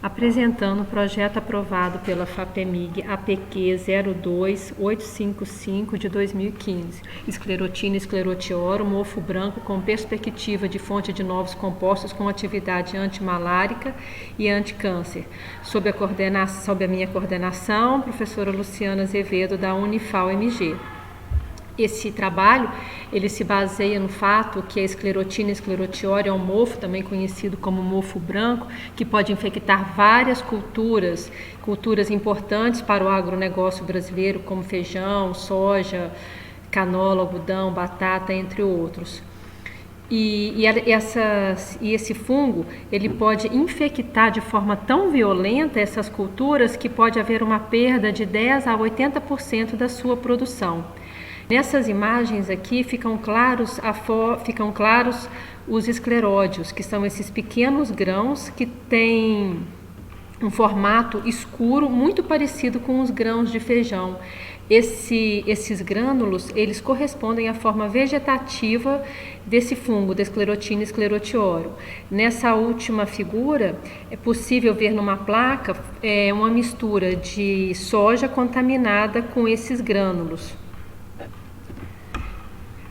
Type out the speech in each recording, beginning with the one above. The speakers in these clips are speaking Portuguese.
apresentando o projeto aprovado pela FAPEMIG APQ 02855 de 2015, esclerotina e esclerotioro, mofo branco com perspectiva de fonte de novos compostos com atividade antimalárica e anticâncer, sob a minha coordenação, professora Luciana Azevedo, da Unifal-MG. Esse trabalho, ele se baseia no fato que a esclerotina e esclerotioro é um mofo, também conhecido como mofo branco, que pode infectar várias culturas importantes para o agronegócio brasileiro, como feijão, soja, canola, algodão, batata, entre outros. E esse fungo, ele pode infectar de forma tão violenta essas culturas que pode haver uma perda de 10 a 80% da sua produção. Nessas imagens aqui ficam claros os escleródios, que são esses pequenos grãos que têm um formato escuro muito parecido com os grãos de feijão. Esses grânulos, eles correspondem à forma vegetativa desse fungo, da esclerotina e esclerotioro. Nessa última figura, é possível ver numa placa uma mistura de soja contaminada com esses grânulos.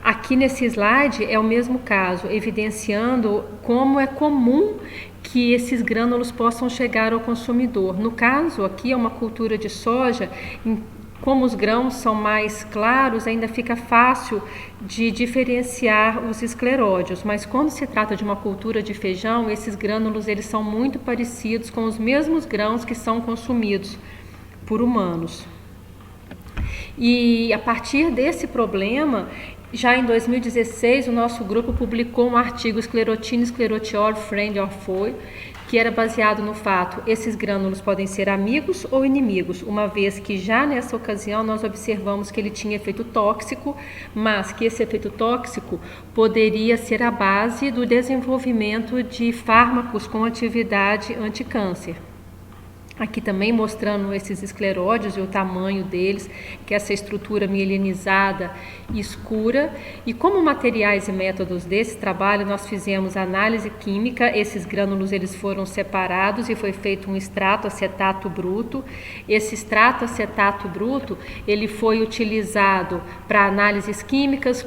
Aqui nesse slide é o mesmo caso, evidenciando como é comum que esses grânulos possam chegar ao consumidor. No caso, aqui é uma cultura de soja, como os grãos são mais claros, ainda fica fácil de diferenciar os escleródios, mas quando se trata de uma cultura de feijão, esses grânulos eles são muito parecidos com os mesmos grãos que são consumidos por humanos. E a partir desse problema, já em 2016, o nosso grupo publicou um artigo Esclerotina e esclerotioro Friend or Foe, que era baseado no fato, esses grânulos podem ser amigos ou inimigos, uma vez que já nessa ocasião nós observamos que ele tinha efeito tóxico, mas que esse efeito tóxico poderia ser a base do desenvolvimento de fármacos com atividade anticâncer. Aqui também mostrando esses escleródios e o tamanho deles, que é essa estrutura mielinizada e escura. E como materiais e métodos desse trabalho, nós fizemos análise química, esses grânulos eles foram separados e foi feito um extrato acetato bruto. Esse extrato acetato bruto, ele foi utilizado para análises químicas,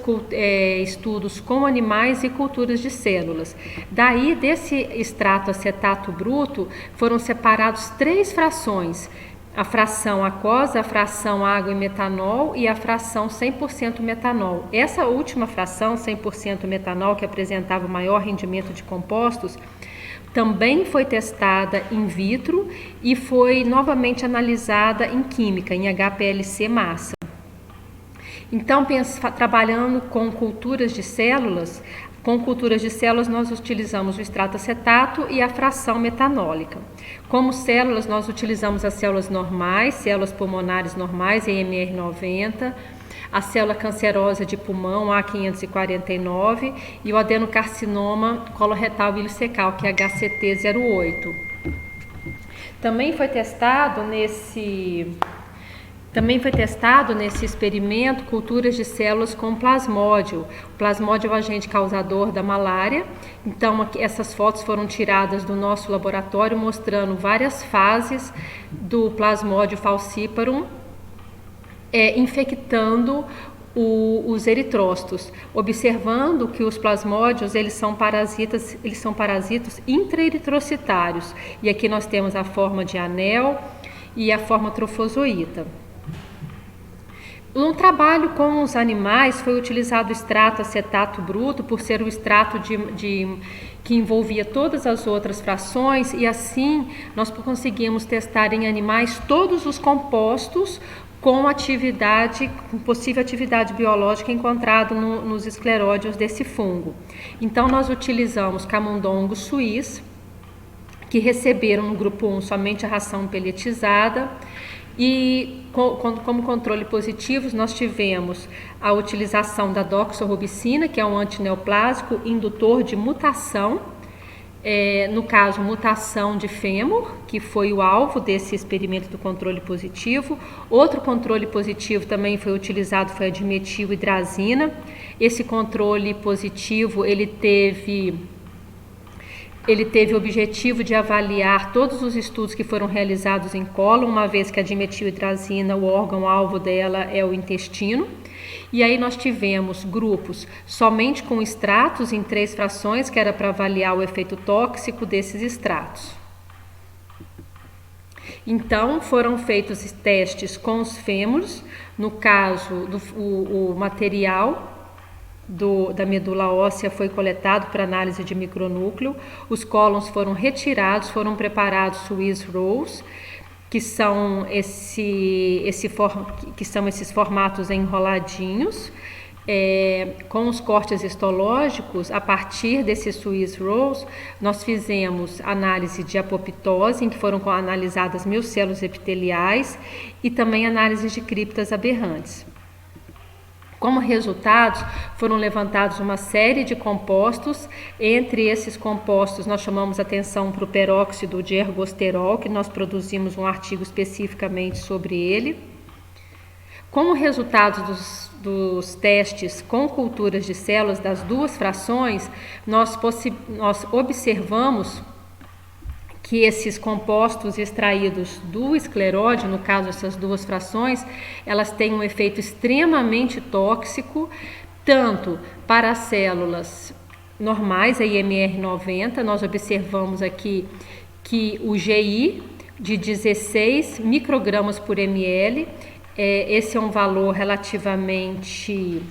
estudos com animais e culturas de células. Daí, desse extrato acetato bruto, foram separados três frações: a fração aquosa, a fração água e metanol e a fração 100% metanol. Essa última fração, 100% metanol, que apresentava o maior rendimento de compostos, também foi testada in vitro e foi novamente analisada em química, em HPLC massa. Então, trabalhando com culturas de células, nós utilizamos o extrato acetato e a fração metanólica. Como células, nós utilizamos as células normais, células pulmonares normais, EMR90, a célula cancerosa de pulmão, A549, e o adenocarcinoma coloretal ileocecal, que é HCT08. Também foi testado nesse experimento culturas de células com plasmódio. O plasmódio é o agente causador da malária. Então, essas fotos foram tiradas do nosso laboratório, mostrando várias fases do plasmódio falciparum infectando os eritrócitos, observando que os plasmódios eles são parasitas intraeritrocitários. E aqui nós temos a forma de anel e a forma trofozoíta. No trabalho com os animais foi utilizado o extrato acetato bruto por ser o extrato que envolvia todas as outras frações, e assim nós conseguimos testar em animais todos os compostos com possível atividade biológica encontrado nos escleródios desse fungo. Então nós utilizamos camundongos suís, que receberam no grupo 1 somente a ração pelletizada, e como controle positivos nós tivemos a utilização da doxorubicina, que é um antineoplásico indutor de mutação, no caso mutação de fêmur, que foi o alvo desse experimento do controle positivo. Outro controle positivo também foi utilizado, foi a dimetilhidrazina. Esse controle positivo ele teve Ele teve o objetivo de avaliar todos os estudos que foram realizados em cólon, uma vez que a dimetilhidrazina, o órgão-alvo dela é o intestino. E aí nós tivemos grupos somente com extratos em 3 frações, que era para avaliar o efeito tóxico desses extratos. Então, foram feitos testes com os fêmures, no caso, o material da medula óssea foi coletado para análise de micronúcleo, os cólons foram retirados, foram preparados Swiss rolls, que são esses formatos enroladinhos, com os cortes histológicos. A partir desses Swiss rolls, nós fizemos análise de apoptose, em que foram analisadas 1000 células epiteliais, e também análise de criptas aberrantes. Como resultados, foram levantados uma série de compostos. Entre esses compostos, nós chamamos atenção para o peróxido de ergosterol, que nós produzimos um artigo especificamente sobre ele. Como resultados dos testes com culturas de células das 2 frações, nós observamos que esses compostos extraídos do escleróide, no caso essas 2 frações, elas têm um efeito extremamente tóxico, tanto para as células normais, a IMR90, nós observamos aqui que o GI de 16 microgramas por ml, esse é um valor relativamente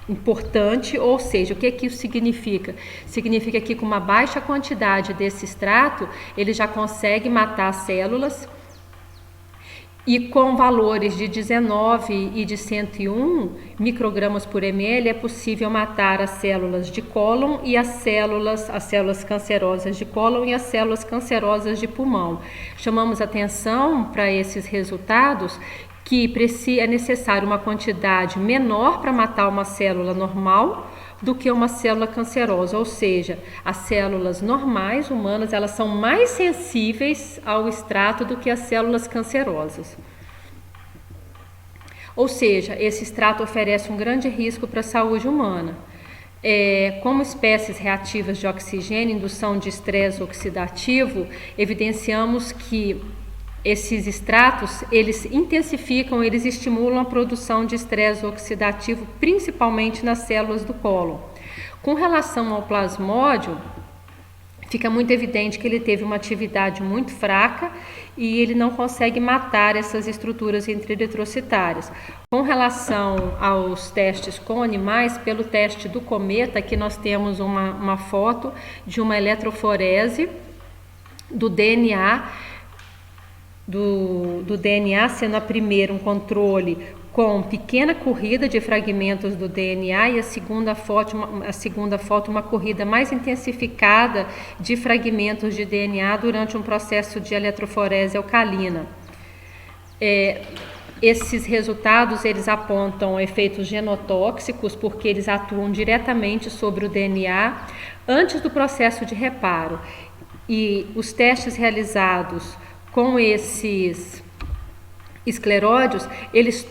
importante, ou seja, o que isso significa? Significa que com uma baixa quantidade desse extrato, ele já consegue matar as células, e com valores de 19 e de 101 microgramas por ml é possível matar as células de cólon e as células cancerosas de cólon e as células cancerosas de pulmão. Chamamos atenção para esses resultados, que é necessário uma quantidade menor para matar uma célula normal do que uma célula cancerosa, ou seja, as células normais humanas, elas são mais sensíveis ao extrato do que as células cancerosas. Ou seja, esse extrato oferece um grande risco para a saúde humana. Como espécies reativas de oxigênio, indução de estresse oxidativo, evidenciamos que esses extratos, eles intensificam, eles estimulam a produção de estresse oxidativo, principalmente nas células do cólon. Com relação ao plasmódio, fica muito evidente que ele teve uma atividade muito fraca e ele não consegue matar essas estruturas intraeritrocitárias. Com relação aos testes com animais, pelo teste do cometa, aqui nós temos uma foto de uma eletroforese do DNA, do DNA, sendo a primeira um controle com pequena corrida de fragmentos do DNA e a segunda foto uma corrida mais intensificada de fragmentos de DNA durante um processo de eletroforese alcalina. Esses resultados, eles apontam efeitos genotóxicos, porque eles atuam diretamente sobre o DNA antes do processo de reparo. E os testes realizados com esses escleródios, eles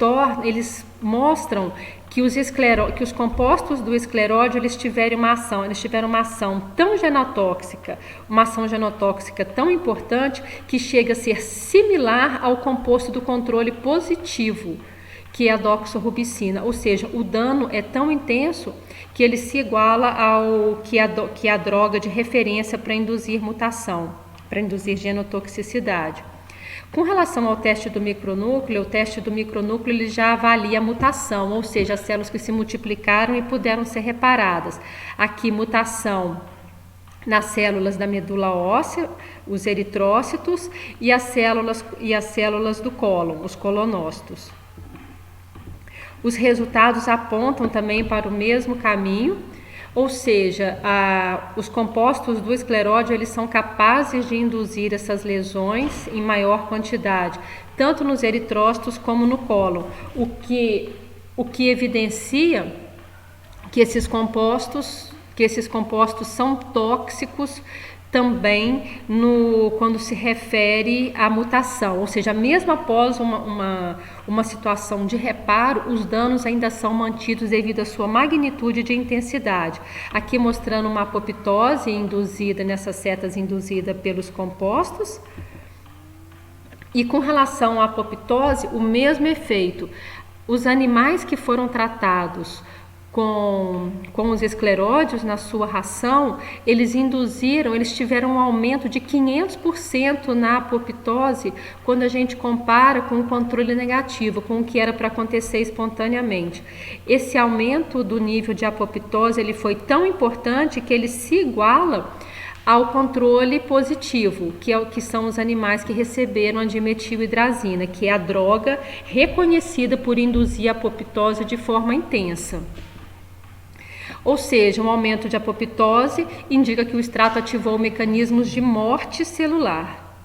mostram que os compostos do escleródio eles tiveram uma ação tão genotóxica, uma ação genotóxica tão importante, que chega a ser similar ao composto do controle positivo, que é a doxorubicina. Ou seja, o dano é tão intenso que ele se iguala ao que é a droga de referência para induzir mutação, para induzir genotoxicidade. Com relação ao teste do micronúcleo, o teste do micronúcleo ele já avalia a mutação, ou seja, as células que se multiplicaram e puderam ser reparadas. Aqui, mutação nas células da medula óssea, os eritrócitos, e as células do cólon, os colonócitos. Os resultados apontam também para o mesmo caminho, ou seja, os compostos do escleródio eles são capazes de induzir essas lesões em maior quantidade, tanto nos eritrócitos como no cólon, o que evidencia que esses compostos são tóxicos também quando se refere à mutação, ou seja, mesmo após uma situação de reparo, os danos ainda são mantidos devido à sua magnitude de intensidade. Aqui mostrando uma apoptose induzida nessas setas induzida pelos compostos. E com relação à apoptose, o mesmo efeito. Os animais que foram tratados com os escleródios na sua ração, eles tiveram um aumento de 500% na apoptose quando a gente compara com o controle negativo, com o que era para acontecer espontaneamente. Esse aumento do nível de apoptose ele foi tão importante que ele se iguala ao controle positivo, que são os animais que receberam a dimetilhidrazina, que é a droga reconhecida por induzir a apoptose de forma intensa. Ou seja, um aumento de apoptose indica que o extrato ativou mecanismos de morte celular.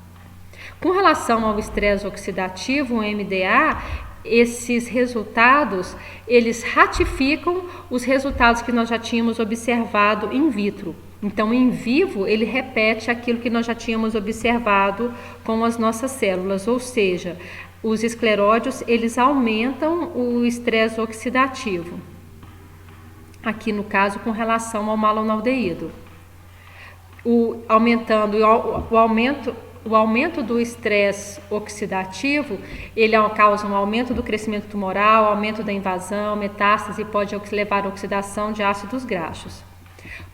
Com relação ao estresse oxidativo, o MDA, esses resultados, eles ratificam os resultados que nós já tínhamos observado in vitro. Então, em vivo, ele repete aquilo que nós já tínhamos observado com as nossas células, ou seja, os escleródios, eles aumentam o estresse oxidativo. Aqui no caso com relação ao malonaldeído. O aumento do estresse oxidativo, ele causa um aumento do crescimento tumoral, aumento da invasão, metástase e pode levar à oxidação de ácidos graxos.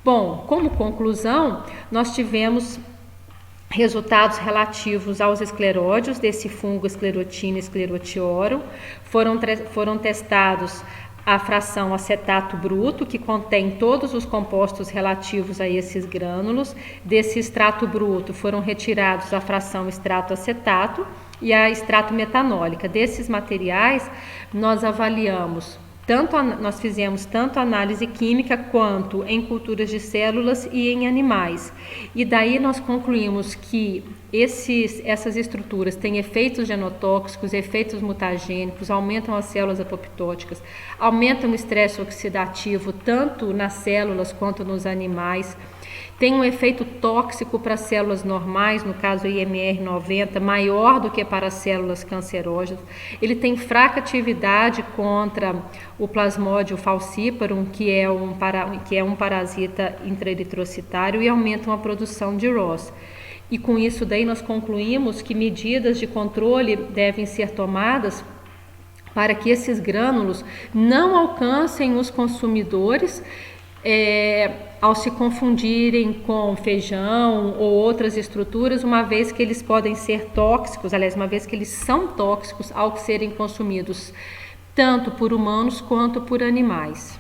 Bom, como conclusão, nós tivemos resultados relativos aos escleródios desse fungo Sclerotinia sclerotiorum. Foram testados a fração acetato bruto, que contém todos os compostos relativos a esses grânulos. Desse extrato bruto foram retirados a fração extrato acetato e a extrato metanólica. Desses materiais, nós fizemos tanto análise química quanto em culturas de células e em animais. E daí nós concluímos que essas estruturas têm efeitos genotóxicos, efeitos mutagênicos, aumentam as células apoptóticas, aumentam o estresse oxidativo tanto nas células quanto nos animais. Tem um efeito tóxico para as células normais, no caso IMR90, maior do que para as células cancerógenas. Ele tem fraca atividade contra o Plasmodium falciparum, que é um parasita intraeritrocitário, e aumenta a produção de ROS. E com isso daí nós concluímos que medidas de controle devem ser tomadas para que esses grânulos não alcancem os consumidores ao se confundirem com feijão ou outras estruturas, uma vez que eles podem ser tóxicos, uma vez que eles são tóxicos ao serem consumidos tanto por humanos quanto por animais.